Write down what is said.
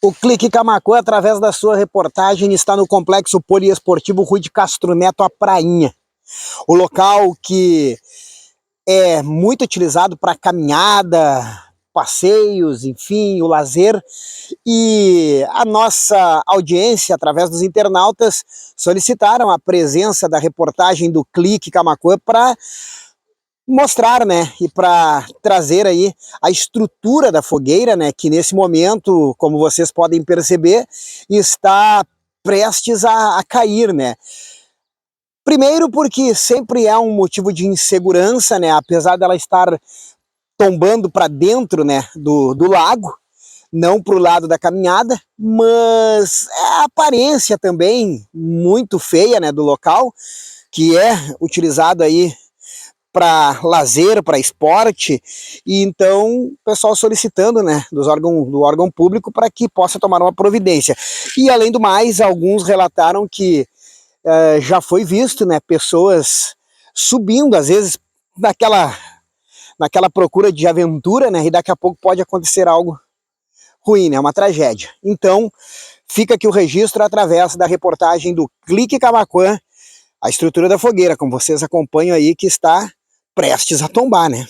O Clique Camaquã, através da sua reportagem, está no Complexo Poliesportivo Rui de Castro Neto, a Prainha. O local que é muito utilizado para caminhada, passeios, enfim, o lazer. E a nossa audiência, através dos internautas, solicitaram a presença da reportagem do Clique Camaquã para mostrar, né, e para trazer aí a estrutura da fogueira, né, que nesse momento, como vocês podem perceber, está prestes a cair, né. Primeiro porque sempre é um motivo de insegurança, né, apesar dela estar tombando para dentro, né, do lago, não para o lado da caminhada, mas é a aparência também muito feia, né, do local, que é utilizado aí para lazer, para esporte, e então o pessoal solicitando, né, do órgão público para que possa tomar uma providência. E além do mais, alguns relataram que já foi visto, né, pessoas subindo, às vezes, naquela procura de aventura, né, e daqui a pouco pode acontecer algo ruim, né, uma tragédia. Então, fica aqui o registro através da reportagem do Clique Camaquã, a estrutura da fogueira, como vocês acompanham aí, que está prestes a tombar, né?